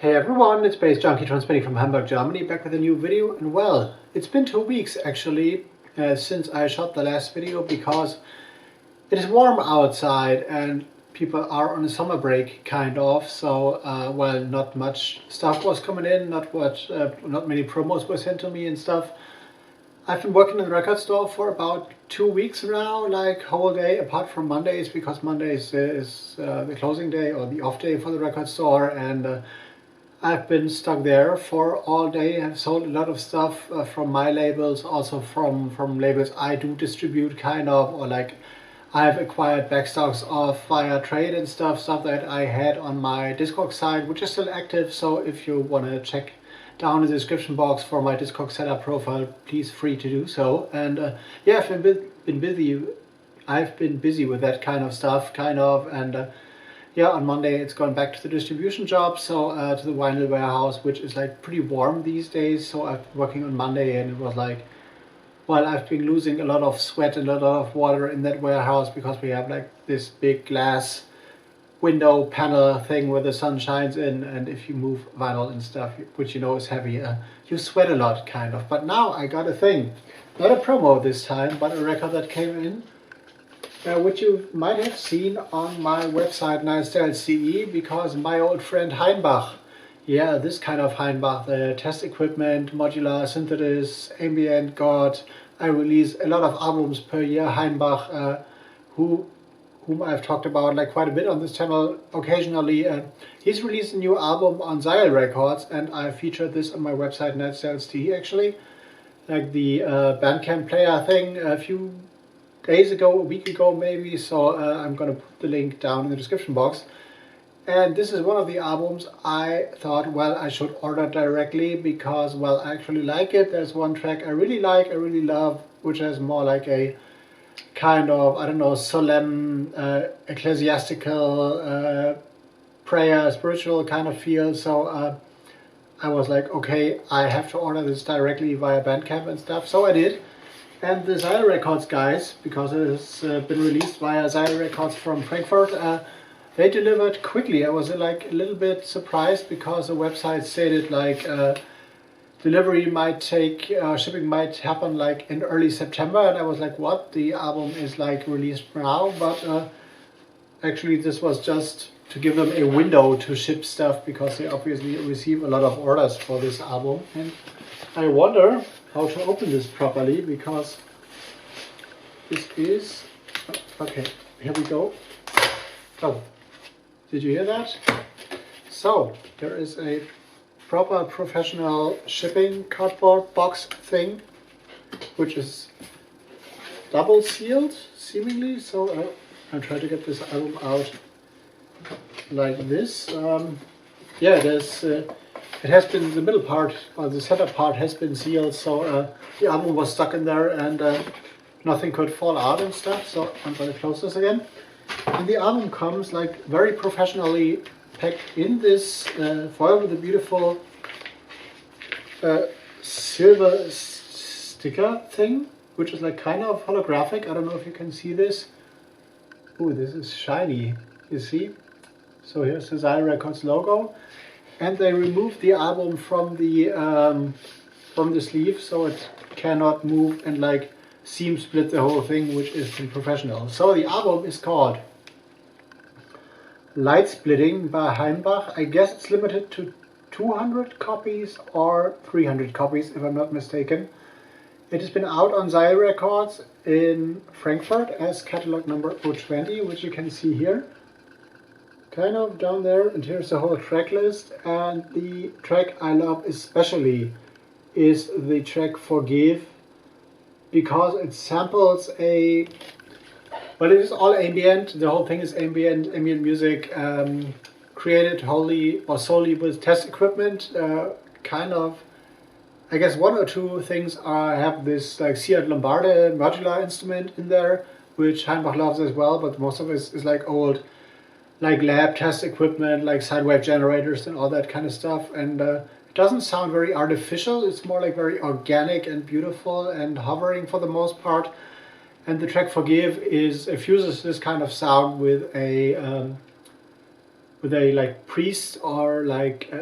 Hey everyone, it's baze.djunkiii transmitting from Hamburg, Germany, back with a new video. And well, it's been 2 weeks actually since I shot the last video because it is warm outside and people are on a summer break kind of. So well, not much stuff was coming in, not many promos were sent to me and stuff. I've been working in the record store for about 2 weeks now, like whole day apart from Mondays, because Mondays is the closing day or the off day for the record store, and I've been stuck there for all day. I've sold a lot of stuff from my labels, also from labels I do distribute kind of, or like I've acquired backstocks of via trade and stuff that I had on my Discog site, which is still active. So if you want to check down in the description box for my Discog setup profile, please free to do so. And yeah, I've been busy. I've been busy with that kind of stuff, and yeah, on Monday it's gone back to the distribution job, so to the vinyl warehouse, which is like pretty warm these days. So I've been working on Monday, and it was like, well, I've been losing a lot of sweat and a lot of water in that warehouse because we have like this big glass window panel thing where the sun shines in, and if you move vinyl and stuff, which you know is heavy, you sweat a lot kind of. But now I got a thing, not a promo this time, but a record that came in, which you might have seen on my website HAINBACH, because my old friend HAINBACH, yeah, this kind of HAINBACH, the test equipment, modular, synthesis, ambient god, I release a lot of albums per year. HAINBACH, whom I've talked about like quite a bit on this channel occasionally, he's released a new album on Xyle Records, and I featured this on my website HAINBACH actually, like the Bandcamp player thing a few days ago, a week ago maybe. So I'm gonna put the link down in the description box. And this is one of the albums I thought, well, I should order directly because, well, I actually like it. There's one track I really like, I really love, which has more like a kind of, I don't know, solemn, ecclesiastical prayer, spiritual kind of feel. So I was like, okay, I have to order this directly via Bandcamp and stuff. So I did. And the Xyle Records guys, because it has been released via Xyle Records from Frankfurt, they delivered quickly. I was like a little bit surprised because the website stated like delivery might take, shipping might happen like in early September, and I was like, what? The album is like released now, but actually this was just to give them a window to ship stuff because they obviously receive a lot of orders for this album. And I wonder how to open this properly, because this is, okay, here we go. Oh, did you hear that? So there is a proper professional shipping cardboard box thing, which is double sealed seemingly. So I'll try to get this album out like this. Yeah, there's it has been, the middle part, or the center part has been sealed, so the album was stuck in there and nothing could fall out and stuff. So I'm going to close this again. And the album comes like very professionally packed in this foil with a beautiful silver sticker thing, which is like kind of holographic. I don't know if you can see this. Ooh, this is shiny, you see? So here's the Xyle Records logo. And they removed the album from the sleeve, so it cannot move and like seam split the whole thing, which is pretty professional. So the album is called Light Splitting by HAINBACH. I guess it's limited to 200 copies or 300 copies, if I'm not mistaken. It has been out on Xyle Records in Frankfurt as catalog number 020, which you can see here. Kind of down there, and here's the whole track list. And the track I love especially is the track Forgive, because it samples a, well, it is all ambient. The whole thing is ambient music, created wholly or solely with test equipment. Kind of, I guess one or two things have this like Seat Lombarde modular instrument in there, which HAINBACH loves as well, but most of it is like old, like lab test equipment, like sine wave generators and all that kind of stuff. And it doesn't sound very artificial. It's more like very organic and beautiful and hovering for the most part. And the track Forgive fuses this kind of sound with a like priest or like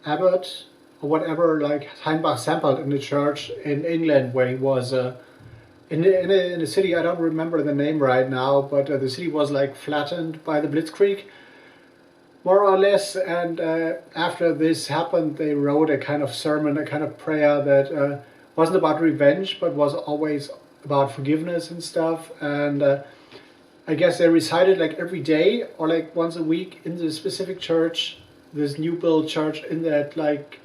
abbot or whatever, like HAINBACH sampled in the church in England, where he was in a city, I don't remember the name right now, but the city was like flattened by the Blitzkrieg, more or less. And after this happened, they wrote a kind of sermon, a kind of prayer that wasn't about revenge, but was always about forgiveness and stuff. And I guess they recited like every day or like once a week in the specific church, this new build church in that like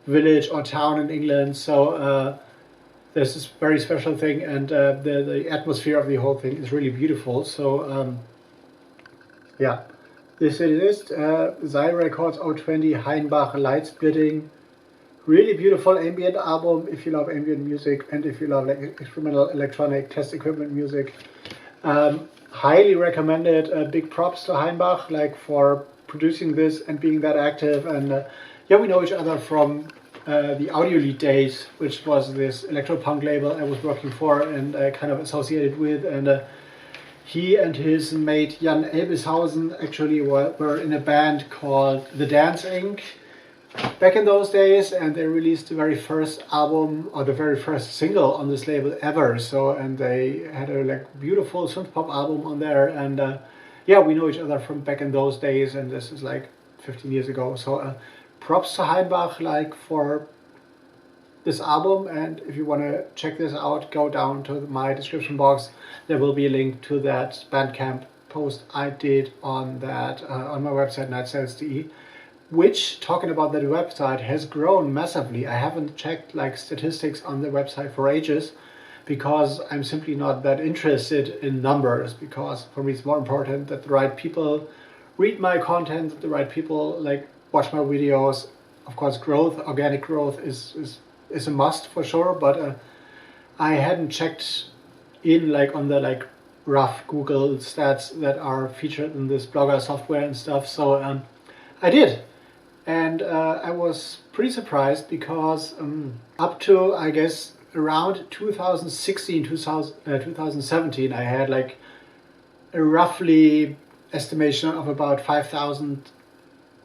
village or town in England. So there's this very special thing, and the atmosphere of the whole thing is really beautiful. So yeah, this it is. Zai Records 020 HAINBACH Light Splitting. Really beautiful ambient album if you love ambient music and if you love like experimental electronic test equipment music. Highly recommended. Big props to HAINBACH, like for producing this and being that active. And yeah, we know each other from the Audio Lead days, which was this electro-punk label I was working for and kind of associated with. And he and his mate Jan Elbishausen actually were in a band called The Dance Inc. back in those days, and they released the very first album or the very first single on this label ever. So, and they had a like beautiful synth pop album on there. And yeah, we know each other from back in those days, and this is like 15 years ago. So props to HAINBACH like for this album. And if you want to check this out, go down to my description box. There will be a link to that Bandcamp post I did on that on my website nightsales.de, which, talking about that website, has grown massively. I haven't checked like statistics on the website for ages because I'm simply not that interested in numbers, because for me it's more important that the right people read my content, the right people like watch my videos. Of course, growth, organic growth is a must for sure, but I hadn't checked in like on the like rough Google stats that are featured in this Blogger software and stuff. So I did. And I was pretty surprised because up to, I guess, around 2016, 2017, I had like a roughly estimation of about 5,000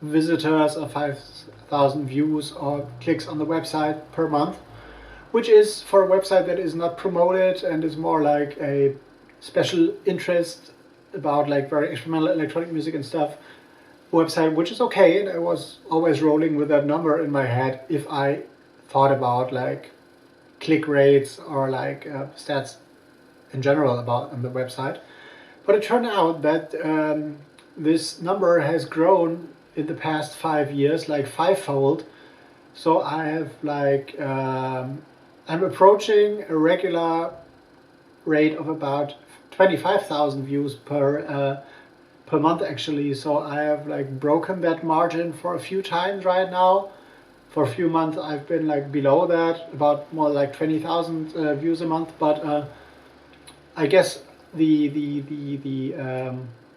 visitors or 5,000 views or clicks on the website per month, which is for a website that is not promoted and is more like a special interest about like very experimental electronic music and stuff website, which is okay. And I was always rolling with that number in my head if I thought about like click rates or like stats in general about on the website. But it turned out that this number has grown in the past 5 years like fivefold. So I have like I'm approaching a regular rate of about 25,000 views per month actually. So I have like broken that margin for a few times right now. For a few months I've been like below that, about more like 20,000 views a month. But I guess the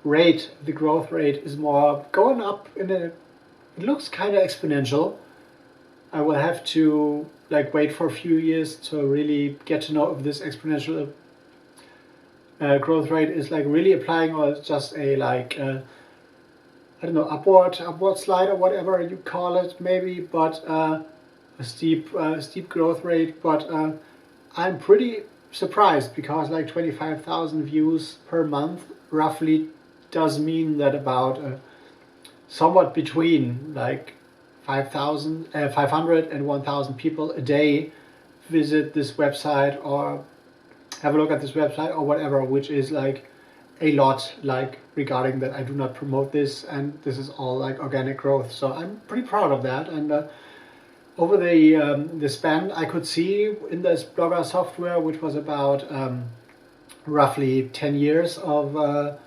rate, the growth rate is more going up in a, it looks kind of exponential. I will have to like wait for a few years to really get to know if this exponential growth rate is like really applying, or it's just a like I don't know, upward slide or whatever you call it maybe, but a steep growth rate. But I'm pretty surprised because like 25,000 views per month roughly does mean that about somewhat between like 500 and 1,000 people a day visit this website or have a look at this website or whatever, which is like a lot, like regarding that I do not promote this, and this is all like organic growth. So I'm pretty proud of that. And over the span I could see in this Blogger software, which was about roughly 10 years of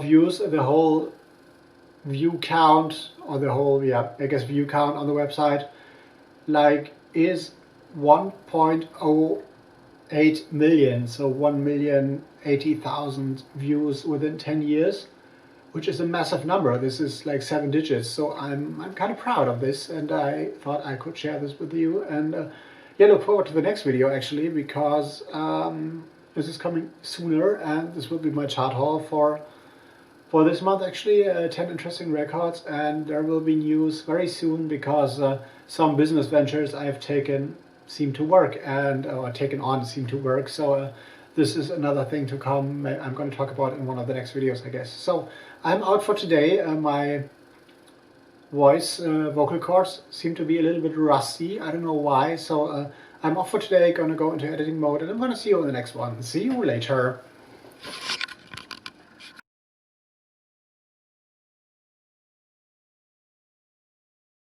views, the whole view count, or the whole view count on the website like is 1.08 million, so 1,080,000 views within 10 years, which is a massive number. This is like 7 digits. So I'm kind of proud of this, and I thought I could share this with you. And yeah, look forward to the next video actually, because this is coming sooner, and this will be my chart haul for for this month actually, 10 interesting records, and there will be news very soon because some business ventures I've taken seem to work and taken on seem to work. So this is another thing to come. I'm going to talk about in one of the next videos, I guess. So I'm out for today. My voice, vocal cords seem to be a little bit rusty. I don't know why. So I'm off for today. Going to go into editing mode, and I'm going to see you in the next one. See you later.